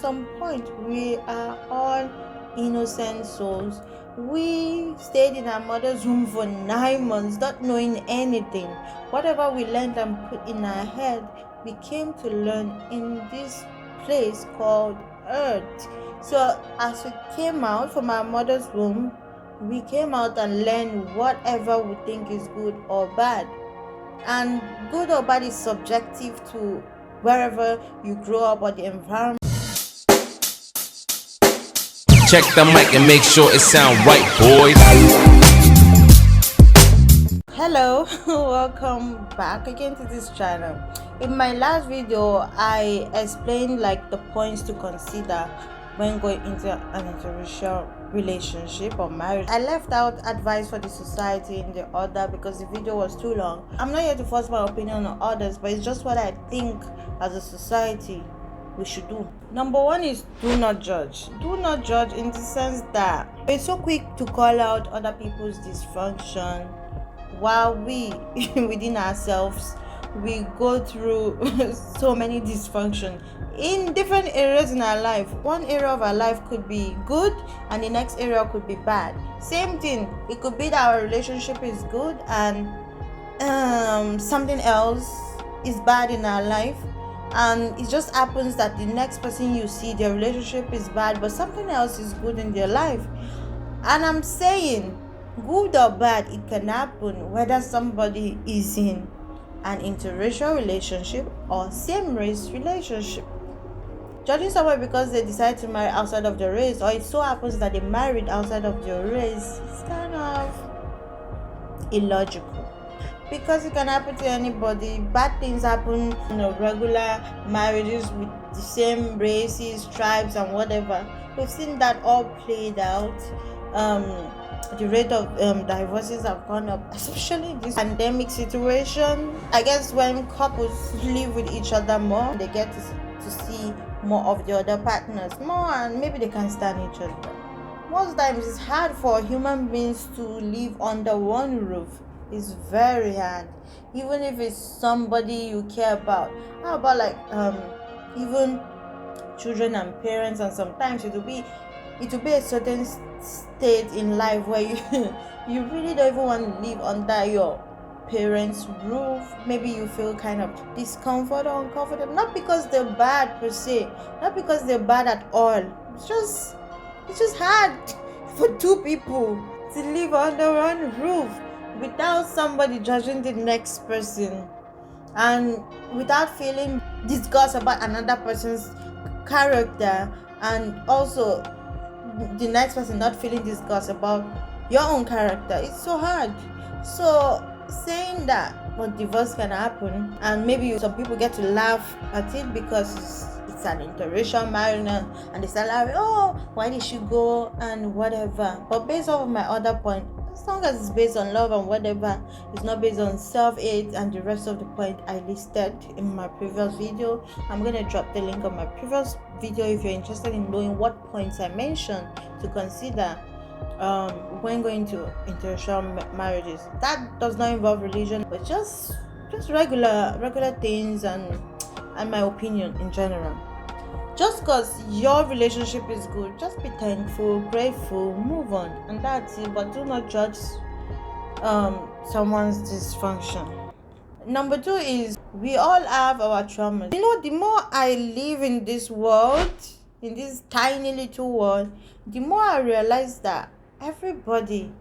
some point, we are all innocent souls. We stayed in our mother's womb for 9 months, not knowing anything. Whatever we learned and put in our head, we came to learn in this place called Earth. So, as we came out from our mother's womb, we came out and learned whatever we think is good or bad. And good or bad is subjective to wherever you grow up or the environment. Check the mic and make sure it sound right, boys. Hello, welcome back again to this channel. In my last video, I explained the points to consider when going into an interracial relationship or marriage. I left out advice for the society in the order because the video was too long. I'm not here to force my opinion on others, but it's just what I think as a society we should do. Number one is do not judge. Do not judge in the sense that we're so quick to call out other people's dysfunction while we within ourselves we go through so many dysfunction in different areas in our life. One area of our life could be good and the next area could be bad. Same thing, it could be that our relationship is good and something else is bad in our life, and it just happens that the next person you see, their relationship is bad but something else is good in their life. And I'm saying, good or bad, it can happen whether somebody is in an interracial relationship or same race relationship. Judging someone because they decide to marry outside of the race, or it so happens that they married outside of their race, is kind of illogical, because it can happen to anybody. Bad things happen in regular marriages with the same races, tribes and whatever. We've seen that all played out. The rate of divorces have gone up, especially in this pandemic situation. I guess when couples live with each other more, they get to see more of the other partners more, and maybe they can stand each other. Most times it's hard for human beings to live under one roof. It's very hard, even if it's somebody you care about. How about even children and parents? And sometimes it will be a certain state in life where you really don't even want to live under your parents' roof. Maybe you feel kind of discomfort or uncomfortable, not because they're bad per se, not because they're bad at all. It's just hard for two people to live under one roof without somebody judging the next person and without feeling disgust about another person's character, and also the next person not feeling disgust about your own character. It's so hard. So saying that divorce can happen, and maybe some people get to laugh at it because it's an interracial marriage and they start laughing, oh, why did she go and whatever. But based off of my other point, as long as it's based on love and whatever, it's not based on self-hate and the rest of the point I listed in my previous video. I'm going to drop the link of my previous video if you're interested in knowing what points I mentioned to consider when going to interracial marriages. That does not involve religion, but just regular things and my opinion in general. Just because your relationship is good, just be thankful, grateful, move on, and that's it. But do not judge someone's dysfunction. Number two is we all have our traumas. The more I live in this world, in this tiny little world, the more I realize that everybody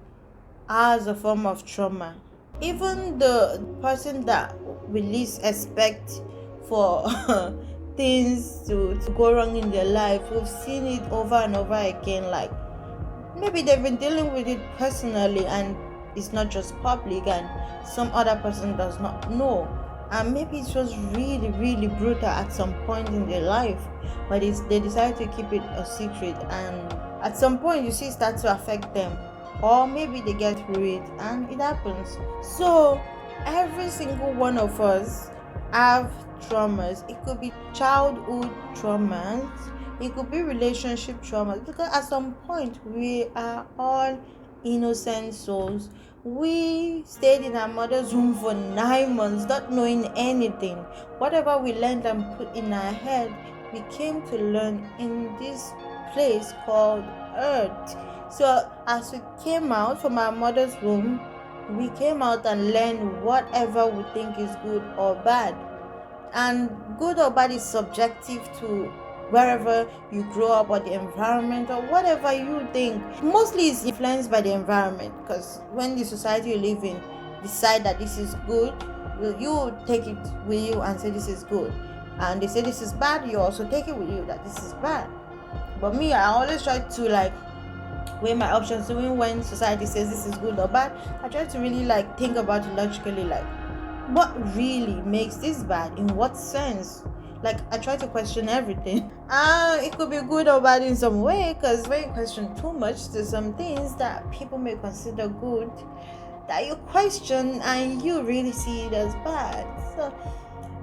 has a form of trauma. Even the person that we least expect for things to go wrong in their life, we've seen it over and over again. Like maybe they've been dealing with it personally and it's not just public, and some other person does not know, and maybe it was really brutal at some point in their life, but they decide to keep it a secret, and at some point you see it start to affect them, or maybe they get through it and it happens. So every single one of us have traumas. It could be childhood traumas, it could be relationship traumas, because at some point we are all innocent souls. We stayed in our mother's womb for 9 months, not knowing anything. Whatever we learned and put in our head, we came to learn in this place called Earth. So as we came out from our mother's womb, we came out and learned whatever we think is good or bad. And good or bad is subjective to wherever you grow up or the environment or whatever you think. Mostly it's influenced by the environment, because when the society you live in decide that this is good, you take it with you and say this is good, and they say this is bad, you also take it with you that this is bad. But me, I always try to like weigh my options. So when society says this is good or bad, I try to really like think about it logically, like what really makes this bad, in what sense. Like I try to question everything. It could be good or bad in some way, because when you question too much, there's some things that people may consider good that you question and you really see it as bad. So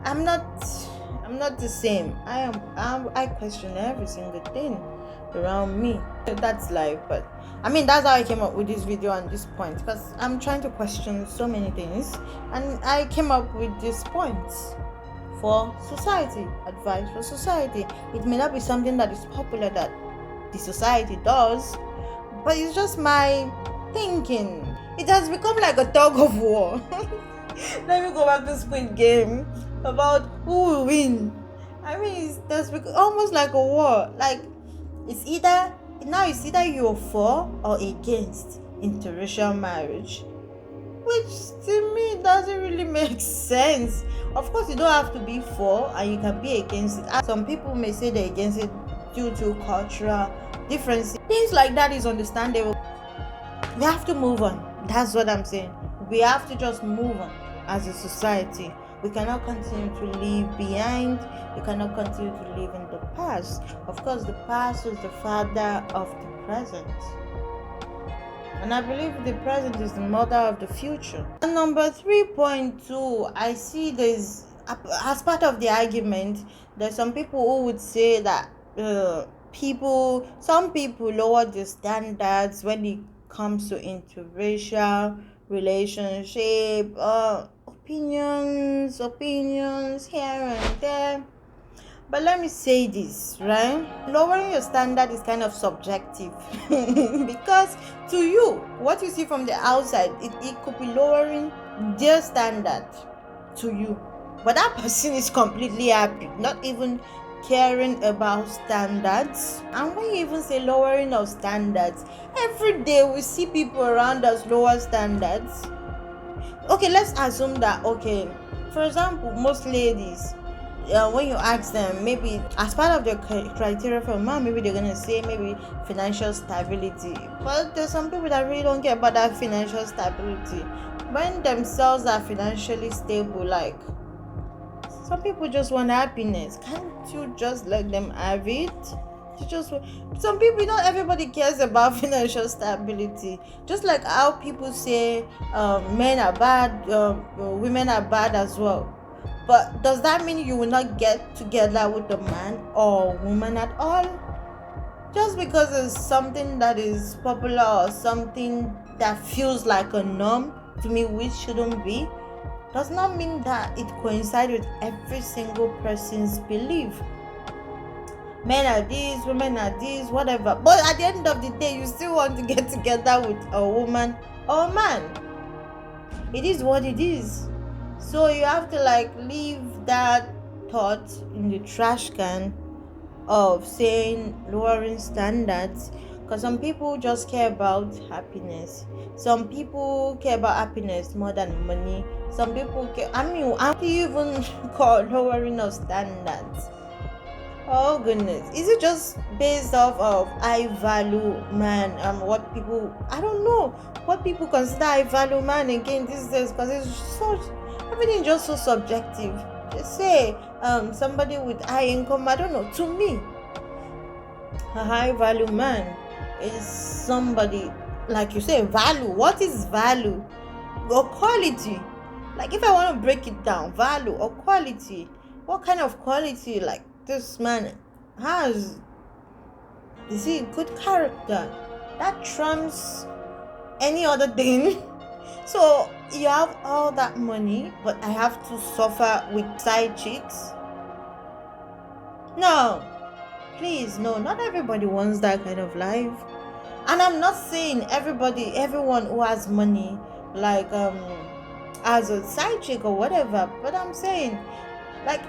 I'm not the same. I question every single thing around me. That's life. But I mean, that's how I came up with this video and this point, because I'm trying to question so many things, and I came up with these points for society, advice for society. It may not be something that is popular that the society does, but it's just my thinking. It has become like a tug of war. Let me go back to Squid Game about who will win. I mean, that's almost like a war. Like it's either you're for or against interracial marriage, which to me doesn't really make sense. Of course, you don't have to be for, and you can be against it. Some people may say they're against it due to cultural differences. Things like that is understandable. We have to move on. That's what I'm saying. We have to just move on as a society. We cannot continue to live behind. We cannot continue to live in the past. Of course, the past is the father of the present. And I believe the present is the mother of the future. And number 3.2, I see this as part of the argument. There's some people who would say that some people lower the standards when it comes to interracial relationship, opinions here and there. But let me say this, right? Lowering your standard is kind of subjective because to you, what you see from the outside, it could be lowering their standard to you. But that person is completely happy, not even caring about standards. And when you even say lowering of standards, every day we see people around us lower standards. Okay, let's assume that, okay, for example, most ladies, when you ask them, maybe as part of their criteria for a man, maybe they're gonna say maybe financial stability. But there's some people that really don't care about that financial stability. When themselves are financially stable, like some people just want happiness. Can't you just let them have it? Some people, not everybody cares about financial stability. Just like how people say men are bad, women are bad as well. But does that mean you will not get together with a man or woman at all? Just because it's something that is popular or something that feels like a norm to me, which shouldn't be, does not mean that it coincides with every single person's belief. Men are this, women are this, whatever. But at the end of the day, you still want to get together with a woman or a man. It is what it is. So you have to like leave that thought in the trash can of saying lowering standards, because some people just care about happiness. Some people care about happiness more than money. Some people care. I mean, how do you even call lowering of standards? Oh goodness, is it just based off of I value man? What people, I don't know what people consider I value man again these days, because it's so, everything just so subjective. Just say somebody with high income, I don't know. To me, a high value man is somebody, like you say, value. What is value or quality? Like if I want to break it down, value or quality, what kind of quality like this man has? Is he good character? That trumps any other thing. So you have all that money, but I have to suffer with side chicks. No, please, no, not everybody wants that kind of life. And I'm not saying everyone who has money, like as a side chick or whatever, but I'm saying, like,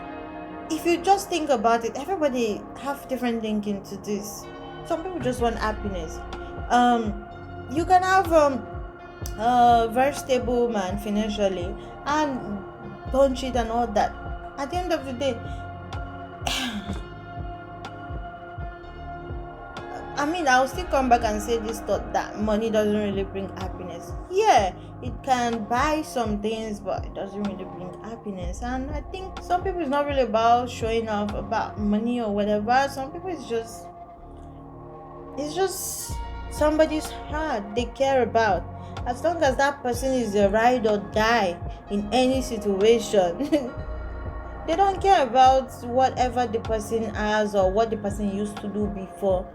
if you just think about it, everybody have different thinking to this. Some people just want happiness. You can have a very stable man financially and don't cheat and all that. At the end of the day, I mean, I'll still come back and say this thought that money doesn't really bring happiness. Yeah, it can buy some things, but it doesn't really bring happiness. And I think some people it's not really about showing off about money or whatever. Some people it's just somebody's heart they care about. As long as that person is a ride or die in any situation, they don't care about whatever the person has or what the person used to do before.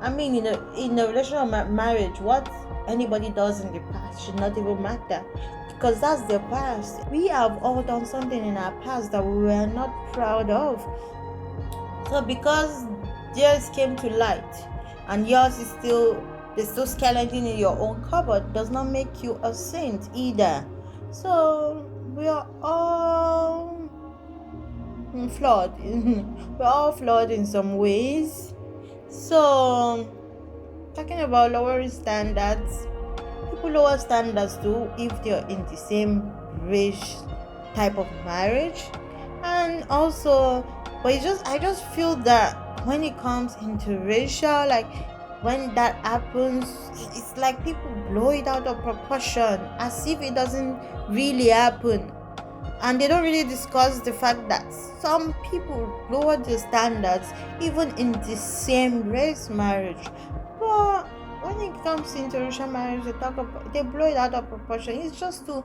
I mean, in a relational marriage, what anybody does in the past should not even matter, because that's their past. We have all done something in our past that we were not proud of. So because theirs came to light and yours is still there's still skeleton in your own cupboard, does not make you a saint either. So we are all flawed. We're all flawed in some ways. So, talking about lowering standards, people lower standards too if they're in the same race type of marriage. And also, but I just feel that when it comes into racial, like when that happens, it's like people blow it out of proportion as if it doesn't really happen, and they don't really discuss the fact that some people lower their standards even in the same race marriage. But when it comes to interracial marriage, they blow it out of proportion. It's just too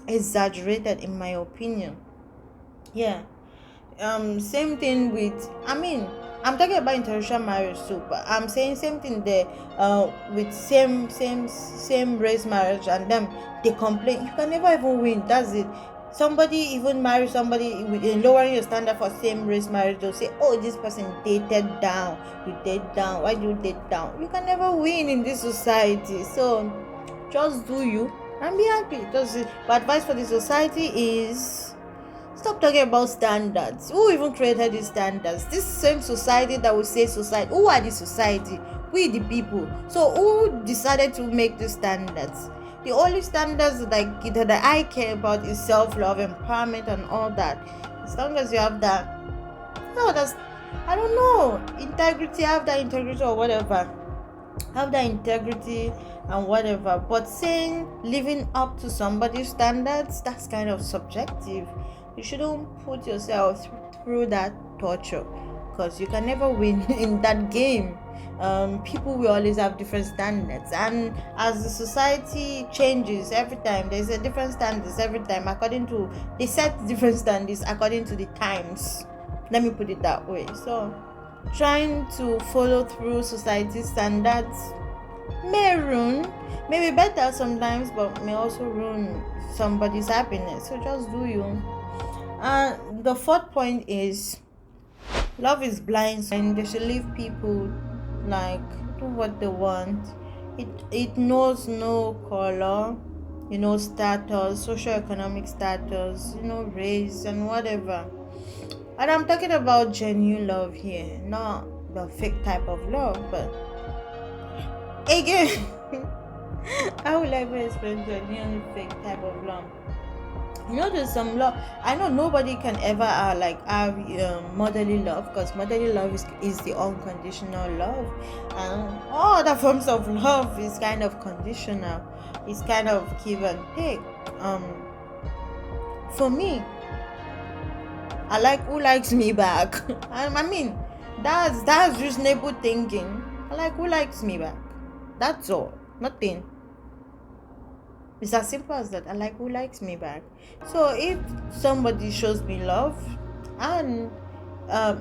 exaggerated in my opinion. Yeah. Same thing with, I mean, I'm talking about interracial marriage too, but I'm saying same thing there with same race marriage, and them they complain you can never even win. That's it. Somebody even marry somebody with lowering your standard for same race marriage, they'll say, oh, this person dated down. You date down. Why do you date down? You can never win in this society. So just do you and be happy. That's it. But advice for the society is stop talking about standards. Who even created these standards? This same society that will say society. Who are the society? We the people. So who decided to make these standards? The only standards that I care about is self-love, empowerment, and all that. As long as you have that, no, that's I don't know, integrity. Have that integrity or whatever. Have that integrity and whatever. But saying living up to somebody's standards, that's kind of subjective. You shouldn't put yourself through that torture, because you can never win in that game. People will always have different standards, and as the society changes every time, there's a different standards every time according to they set different standards according to the times. Let me put it that way. So trying to follow through society standards may be better sometimes, but may also ruin somebody's happiness. So just do you. And the fourth point is love is blind, and they should leave people like do what they want. It knows no color, status, socioeconomic status, race and whatever. And I'm talking about genuine love here, not the fake type of love. But again, how will I ever explain genuine fake type of love? There's some love. I know nobody can ever have motherly love, because motherly love is the unconditional love, and all other forms of love is kind of conditional. It's kind of give and take. For me, I like who likes me back. I mean, that's reasonable thinking. I like who likes me back. That's all. Nothing. It's as simple as that. I like who likes me back. So if somebody shows me love, and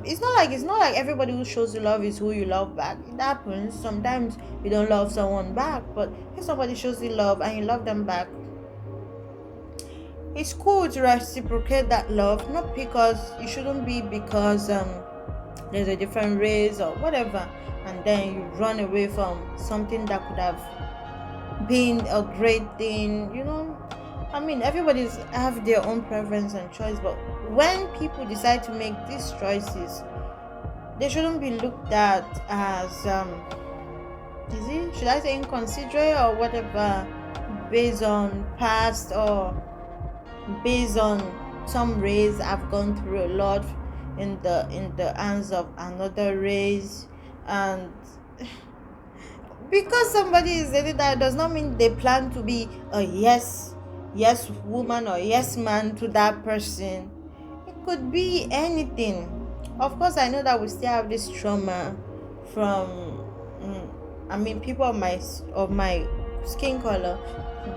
it's not like everybody who shows you love is who you love back. It happens. Sometimes you don't love someone back, but if somebody shows you love and you love them back, it's cool to reciprocate that love. Not because it shouldn't be because there's a different race or whatever, and then you run away from something that could have been a great thing, I mean, everybody's have their own preference and choice, but when people decide to make these choices, they shouldn't be looked at as should I say inconsiderate or whatever, based on past or based on some race have gone through a lot in the hands of another race. And because somebody is saying that does not mean they plan to be a yes woman or yes man to that person. It could be anything. Of course, I know that we still have this trauma from I mean, people of my skin color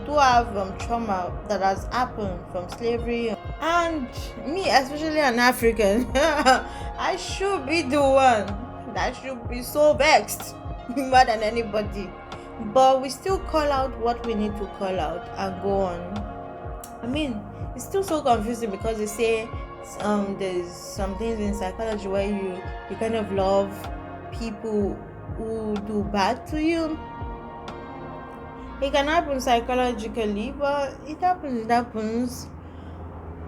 do have trauma that has happened from slavery. And me, especially an African, I should be the one that should be so vexed more than anybody. But we still call out what we need to call out and go on. I mean, it's still so confusing because they say there's some things in psychology where you kind of love people who do bad to you. It can happen psychologically, but it happens.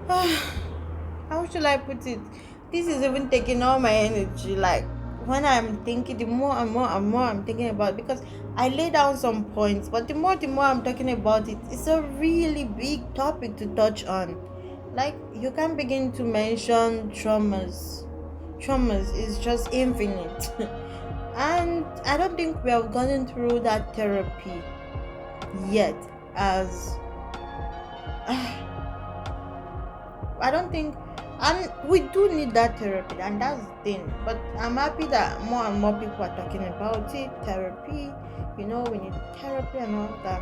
How should I put it? This is even taking all my energy. Like, when I'm thinking, the more and more and more I'm thinking about it, because I lay down some points, but the more I'm talking about it, it's a really big topic to touch on. Like, you can't begin to mention traumas is just infinite. And I don't think we have gone through that therapy yet. As I don't think, and we do need that therapy, and that's the thing. But I'm happy that more and more people are talking about it. Therapy, we need therapy and all that.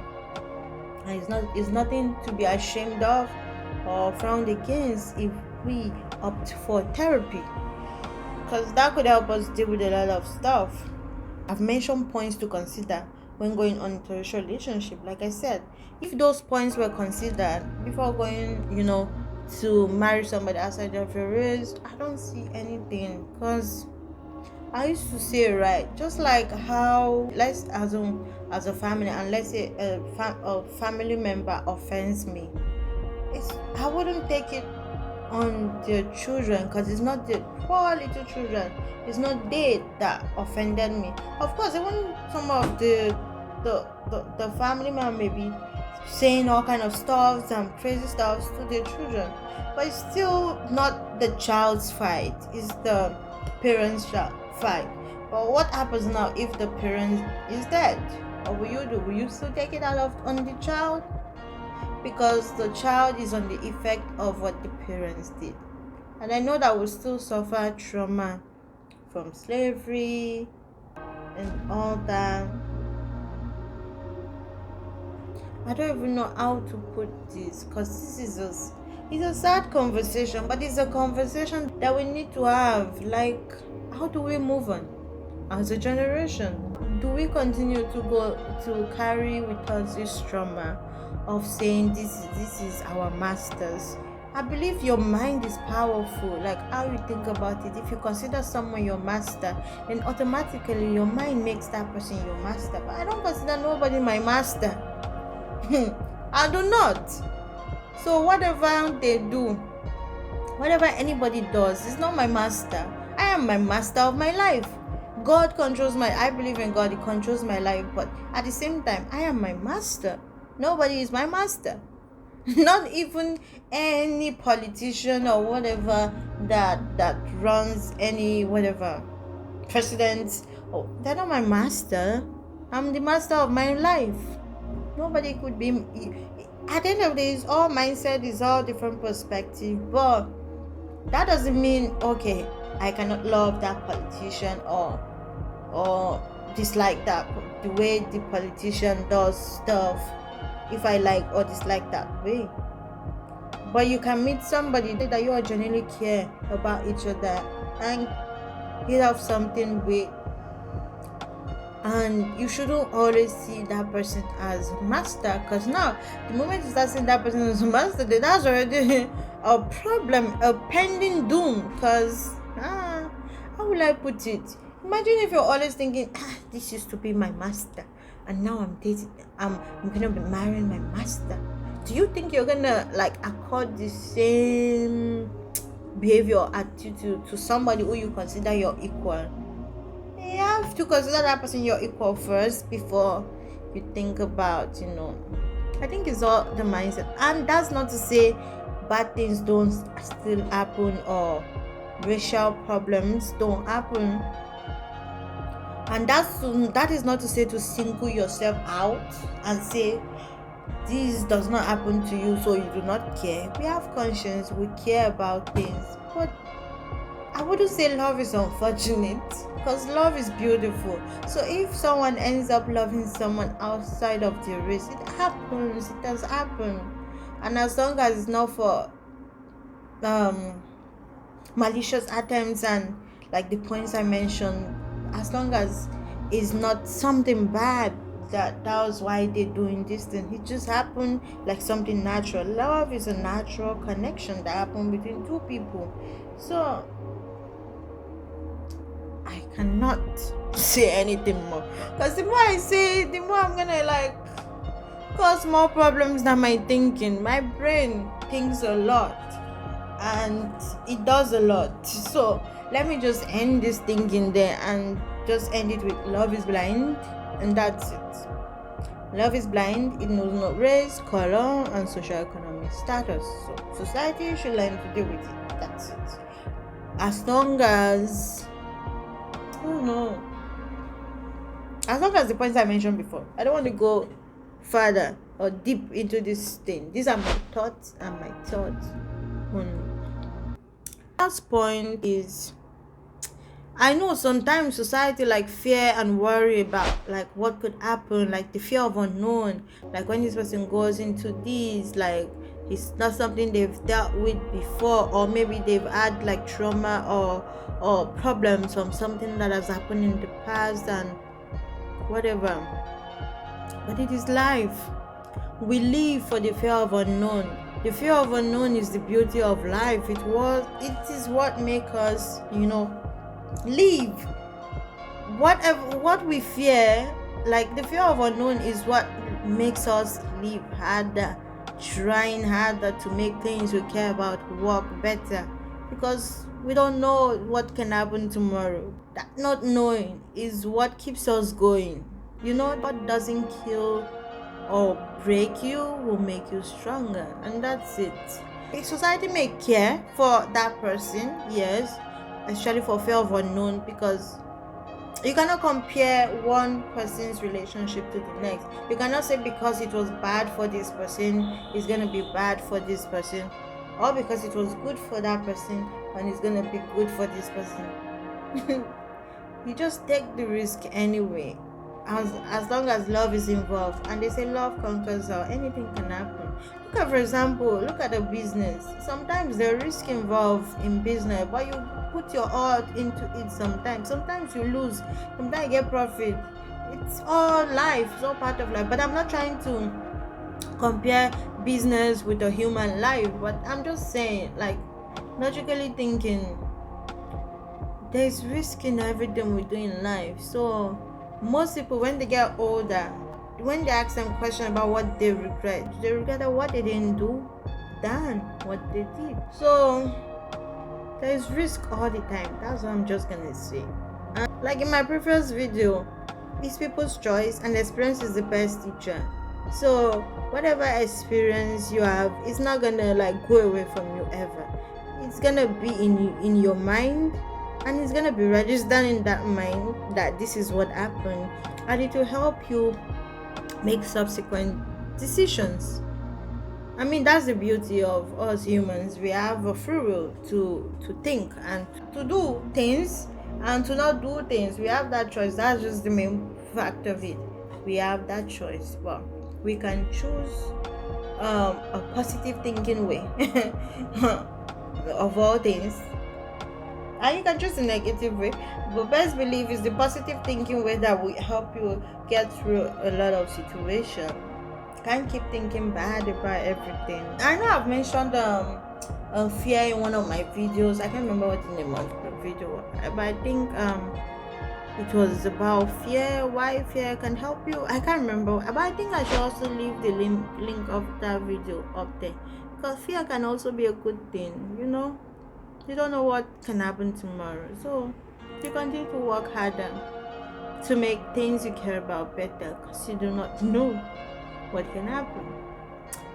And it's nothing to be ashamed of or frowned against if we opt for therapy, because that could help us deal with a lot of stuff. I've mentioned points to consider when going on interracial relationship. Like I said, if those points were considered before going, to marry somebody outside of your race, I don't see anything. Because I used to say, right, just like how, let's assume as a family, and let's say a family member offends me, I wouldn't take it on their children, because it's not the poor little children, it's not they that offended me. Of course, even some of the family member may be saying all kind of stuff and crazy stuff to their children, but it's still not the child's fight, it's the parents' fight. But what happens now if the parent is dead? What will you do? Will you still take it on the child? Because the child is on the effect of what the parents did. And I know that we still suffer trauma from slavery and all that. I don't even know how to put this, because it's a sad conversation, but it's a conversation that we need to have. Like, how do we move on as a generation? Do we continue to carry with us this trauma of saying this is our masters? I believe your mind is powerful, like how you think about it. If you consider someone your master, then automatically your mind makes that person your master. But I don't consider nobody my master. I do not. So whatever they do, whatever anybody does, is not my master. I am my master of my life. God controls I believe in God, He controls my life, but at the same time, I am my master. Nobody is my master. Not even any politician or whatever that runs any whatever president. Oh, they're not my master. I'm the master of my life. Nobody could be. At the end of the day, it's all mindset, is all different perspective. But that doesn't mean, okay, I cannot love that politician or dislike that the way the politician does stuff, if I like or dislike that way. But you can meet somebody that you are genuinely care about each other and you have something with, and you shouldn't always see that person as master, because now the moment you start seeing that person as master, then that's already a problem, a pending doom. Because how will I put it? Imagine if you're always thinking, this used to be my master, and now I'm gonna be marrying my master. Do you think you're gonna like accord the same behavior or attitude to somebody who you consider your equal? You have to consider that person your equal first before you think about, I think it's all the mindset. And that's not to say bad things don't still happen or racial problems don't happen. And that is not to say to single yourself out and say this does not happen to you, so you do not care. We have conscience, we care about things, but I wouldn't say love is unfortunate, because love is beautiful. So if someone ends up loving someone outside of the race, it happens, it does happen. And as long as it's not for malicious attempts and like the points I mentioned, as long as it's not something bad, that was why they're doing this thing, it just happened like something natural. Love is a natural connection that happens between two people. So I cannot say anything more, because the more I say, the more I'm gonna like cause more problems than my thinking. My brain thinks a lot and it does a lot. So let me just end this thinking there and just end it with love is blind, and that's it. Love is blind. It knows no race, color, and socioeconomic status. So society should learn to deal with it. That's it. As long as as long as the points I mentioned before, I don't want to go further or deep into this thing. These are my thoughts and my thoughts only. Last point is, I know sometimes society like fear and worry about like what could happen, like the fear of unknown, like when this person goes into this, like it's not something they've dealt with before, or maybe they've had like trauma or problems from something that has happened in the past and whatever. But it is life. We live for the fear of unknown. The fear of unknown is the beauty of life. It is what makes us, live. What we fear, like the fear of unknown, is what makes us live harder, trying harder to make things we care about work better, because we don't know what can happen tomorrow. That not knowing is what keeps us going. What doesn't kill or break you will make you stronger, and that's it. Society may care for that person, yes, especially for fear of unknown, because you cannot compare one person's relationship to the next. You cannot say because it was bad for this person, it's going to be bad for this person, or because it was good for that person and it's going to be good for this person. You just take the risk anyway, as long as love is involved. And they say love conquers all. Anything can happen. For example, look at a business. Sometimes there's risk involved in business, but you put your heart into it. Sometimes you lose, sometimes you get profit. It's all life, it's all part of life. But I'm not trying to compare business with a human life, but I'm just saying, like, logically thinking, there's risk in everything we do in life. So most people, when they get older, when they ask them questions about what they regret what they didn't do than what they did. So there's risk all the time. That's what I'm just gonna say. And like in my previous video, it's people's choice, and experience is the best teacher. So whatever experience you have, it's not gonna like go away from you ever. It's gonna be in your mind, and it's gonna be registered in that mind that this is what happened, and it will help you make subsequent decisions. I mean, that's the beauty of us humans. We have a free will to think and to do things and to not do things. We have that choice. That's just the main fact of it. We have that choice, but we can choose a positive thinking way of all things, and you can choose a negative way, but best believe is the positive thinking way that will help you get through a lot of situations. Can't keep thinking bad about everything. I know I've mentioned fear in one of my videos. I can't remember what the name of the video was, but I think it was about fear, why fear can help you. I can't remember, but I think I should also leave the link of that video up there, because fear can also be a good thing. You don't know what can happen tomorrow, so you continue to work harder to make things you care about better, because you do not know what can happen.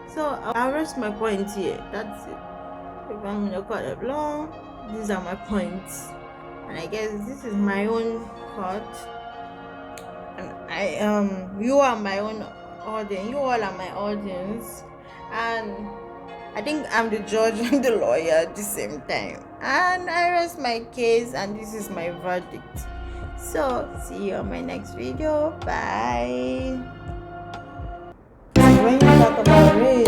So I'll rest my points here. That's it. If I'm gonna cut it long, these are my points, and I guess this is my own cut. And you are my own audience. You all are my audience, and I think I'm the judge and the lawyer at the same time. And I rest my case, and this is my verdict. So see you on my next video. Bye. When you talk about race,